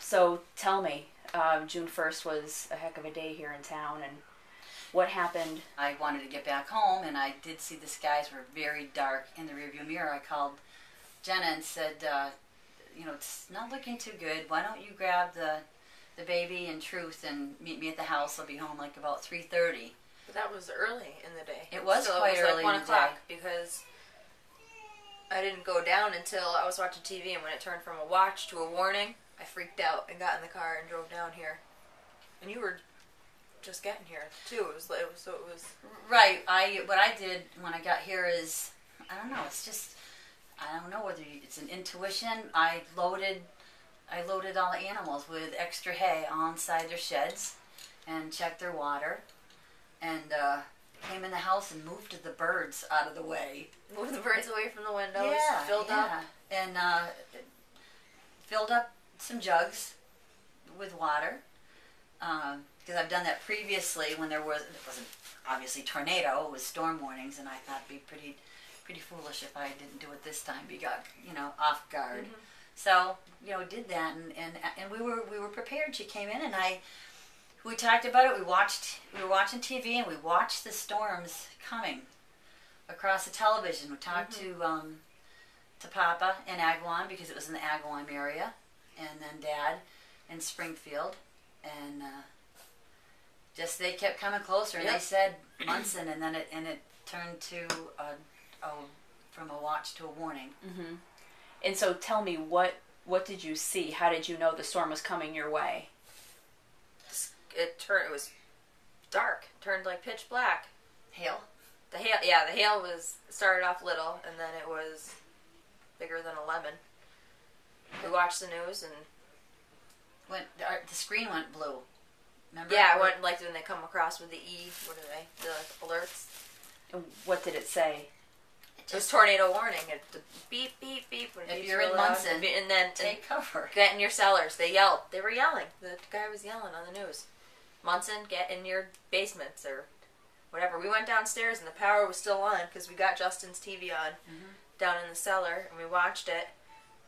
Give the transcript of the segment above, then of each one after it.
So tell me, June 1st was a heck of a day here in town, and what happened? I wanted to get back home, and I did see the skies were very dark in the rearview mirror. I called Jenna and said, it's not looking too good. Why don't you grab the baby and Truth and meet me at the house? I'll be home like about 3:30. But that was early in the day. It was quite it was early like 1 in the o'clock day. because I didn't go down until I was watching TV, and when it turned from a watch to a warning, I freaked out and got in the car and drove down here. And you were just getting here too. It was Right. What I did when I got here is, I don't know. It's just, I don't know whether it's an intuition. I loaded all the animals with extra hay all inside their sheds, and checked their water, and came in the house and moved the birds out of the way. Moved the birds away from the windows. Yeah, filled up, and filled up some jugs with water. Because I've done that previously when it wasn't obviously tornado, it was storm warnings, and I thought it'd be pretty foolish if I didn't do it this time. We got off guard. Mm-hmm. So did that, and we were prepared. She came in, and we talked about it. We were watching TV, and we watched the storms coming across the television. We talked to Papa in Agawam, because it was in the Agawam area, and then Dad in Springfield, and just they kept coming closer, and they said Monson, and then it turned to from a watch to a warning. Mm-hmm. And so tell me, what did you see? How did you know the storm was coming your way? It was dark. Turned like pitch black. Hail? The hail started off little, and then it was bigger than a lemon. We watched the news, and the screen went blue. Remember? Yeah, it went like when they come across with the the alerts. And what did it say? It was tornado warning. The beep, beep, beep. If you're in Monson, and then take cover. Get in your cellars. They yelled. They were yelling. The guy was yelling on the news. Monson, get in your basements or whatever. We went downstairs, and the power was still on because we got Justin's TV on down in the cellar, and we watched it.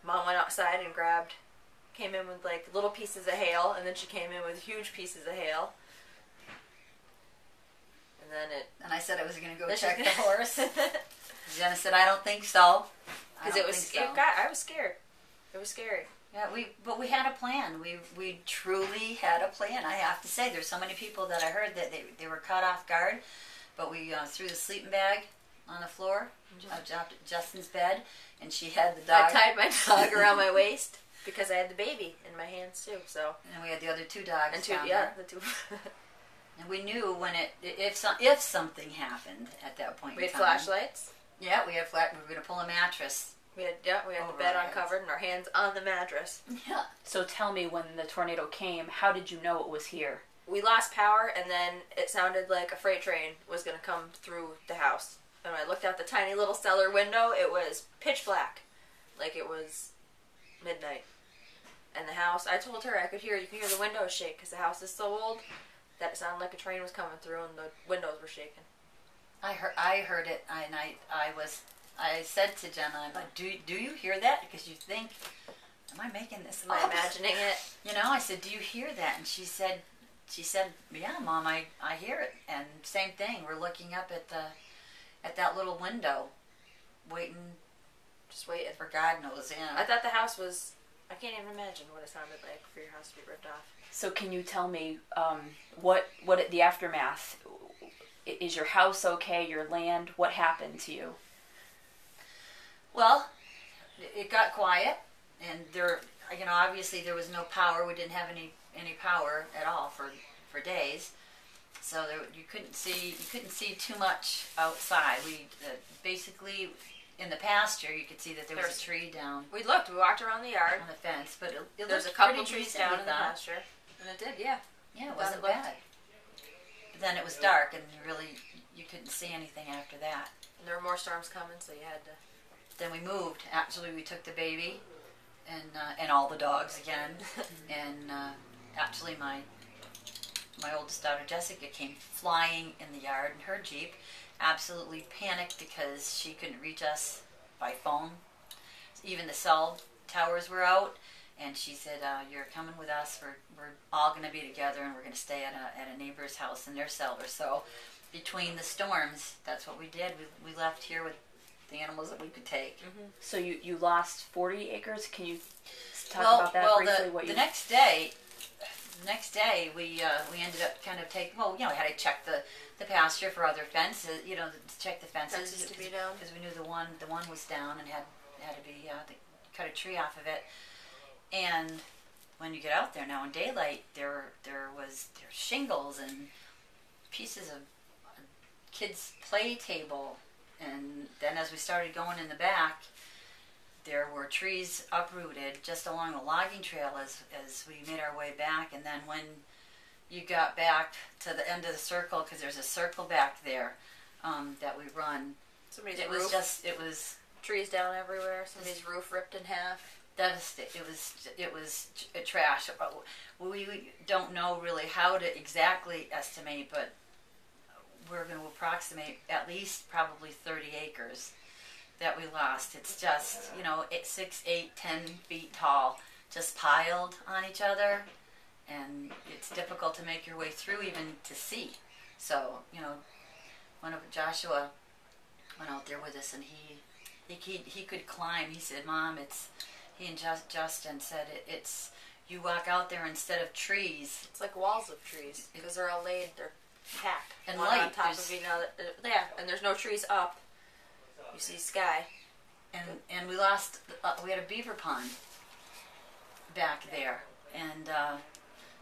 Mom went outside and came in with like little pieces of hail, and then she came in with huge pieces of hail. And I said I was going to go check the horse. Jenna said, I don't think so. Because I was scared. It was scary. Yeah, but we had a plan. We truly had a plan. I have to say, there's so many people that I heard that they were caught off guard, but we threw the sleeping bag on the floor, Justin's bed, and she had the dog. I tied my dog around my waist because I had the baby in my hands too. So. And we had the other two dogs. And the two. And we knew if something happened at that point. We had flashlights. Yeah, we were going to pull a mattress. We had the bed uncovered and our hands on the mattress. Yeah. So tell me, when the tornado came, how did you know it was here? We lost power, and then it sounded like a freight train was going to come through the house. And when I looked out the tiny little cellar window, it was pitch black, like it was midnight. And the house, I told her you can hear the windows shake because the house is so old that it sounded like a train was coming through and the windows were shaking. I heard it, and I said to Jenna, I'm like, do you hear that? Because you think, am I making this up? Am I imagining it? I said, do you hear that? And she said, yeah, Mom, I hear it. And same thing, we're looking up at that little window, just waiting for God knows. Yeah. I thought the house was, I can't even imagine what it sounded like for your house to be ripped off. So can you tell me what the aftermath? Is your house okay? Your land? What happened to you? Well, it got quiet, and obviously there was no power. We didn't have any power at all for days, so you couldn't see too much outside. We basically in the pasture you could see that there was a tree down. We walked around the yard on the fence, but it there's a couple trees down in the pasture, and it did, yeah. Yeah, it wasn't bad. But then it was dark, and you couldn't see anything after that. And there were more storms coming, so you had to. Then we moved. Actually, we took the baby and all the dogs again. And actually, my oldest daughter, Jessica, came flying in the yard in her Jeep, absolutely panicked because she couldn't reach us by phone. Even the cell towers were out, and she said, "You're coming with us. We're all going to be together, and we're going to stay at a neighbor's house in their cellar." So, between the storms, that's what we did. We left here with the animals that we could take. Mm-hmm. So you lost 40 acres. Can you talk about that briefly? The next day, we ended up kind of taking. Well, we had to check the pasture for other fences. Check the fences to be down, because we knew the one was down and had to be they cut a tree off of it. And when you get out there now in daylight, there's shingles and pieces of a kid's play table. And then as we started going in the back, there were trees uprooted just along the logging trail as we made our way back. And then when you got back to the end of the circle, because there's a circle back there that we run, it was trees down everywhere. Somebody's roof ripped in half. Devastating. It was trash. We don't know really how to exactly estimate, but we're going to approximate at least probably 30 acres that we lost. It's just 6, 8, 10 feet tall, just piled on each other, and it's difficult to make your way through even to see. So one of Joshua went out there with us, and he could climb. He said, "Mom, he and Justin said it's you walk out there instead of trees. It's like walls of trees because they're all laid. They're packed and one light on top of each other. Yeah, and there's no trees up. You see sky. And we lost. We had a beaver pond back there, and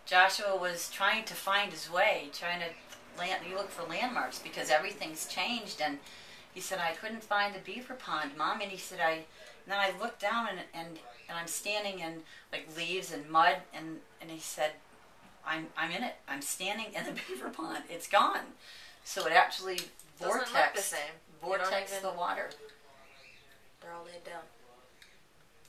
Joshua was trying to find his way, you look for landmarks because everything's changed. And he said, "I couldn't find the beaver pond, Mom." And he said, then I looked down and I'm standing in like leaves and mud, and he said, I'm in it. I'm standing in the beaver pond. It's gone. So it actually Doesn't look the same. Vortex the water. They're all laid down.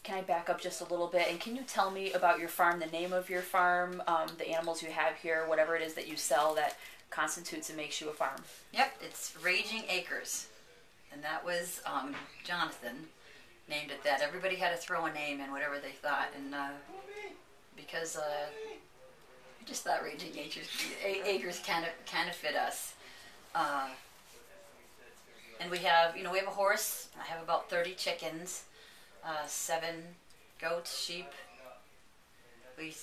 Can I back up just a little bit? And can you tell me about your farm, the name of your farm, the animals you have here, whatever it is that you sell that constitutes and makes you a farm? Yep, it's Raging Acres. And that was Jonathan named it that. Everybody had to throw a name in, whatever they thought. And because we just thought Raging Acres kind of fit us. And we have a horse. I have about 30 chickens, 7 goats, sheep. We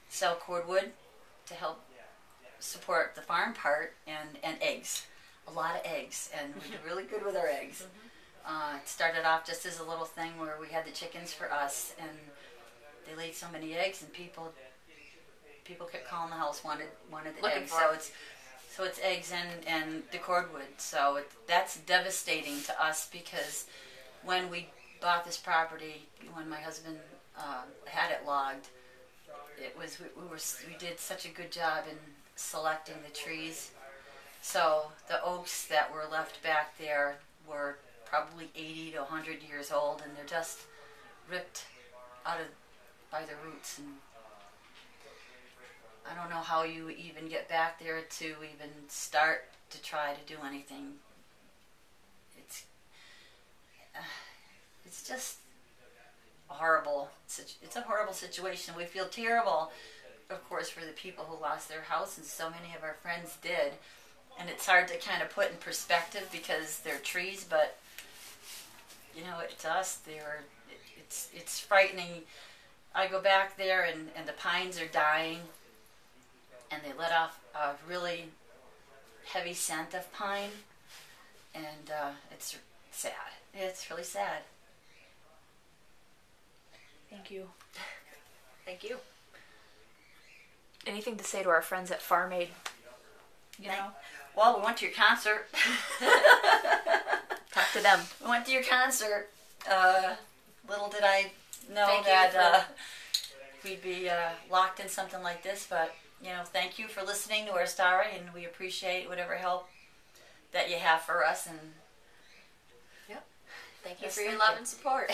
sell cordwood to help support the farm part, and eggs. A lot of eggs, and we do really good with our eggs. It started off just as a little thing where we had the chickens for us, and they laid so many eggs, and people kept calling the house, wanted the Looking eggs. for So it's eggs and the cordwood. So that's devastating to us because when we bought this property, when my husband had it logged, we did such a good job in selecting the trees. So the oaks that were left back there were probably 80 to 100 years old, and they're just ripped out by the roots. And I don't know how you even get back there to even start to try to do anything. It's just horrible. It's a horrible situation. We feel terrible, of course, for the people who lost their house, and so many of our friends did. And it's hard to kind of put in perspective because they're trees, but to us, it's frightening. I go back there and the pines are dying, and they let off a really heavy scent of pine, and it's sad. It's really sad. Thank you. Thank you. Anything to say to our friends at Farm Aid? Well, we went to your concert. Talk to them. We went to your concert. Little did I know Thank that we'd be locked in something like this, but thank you for listening to our story, and we appreciate whatever help that you have for us. And Thank you for your love and support.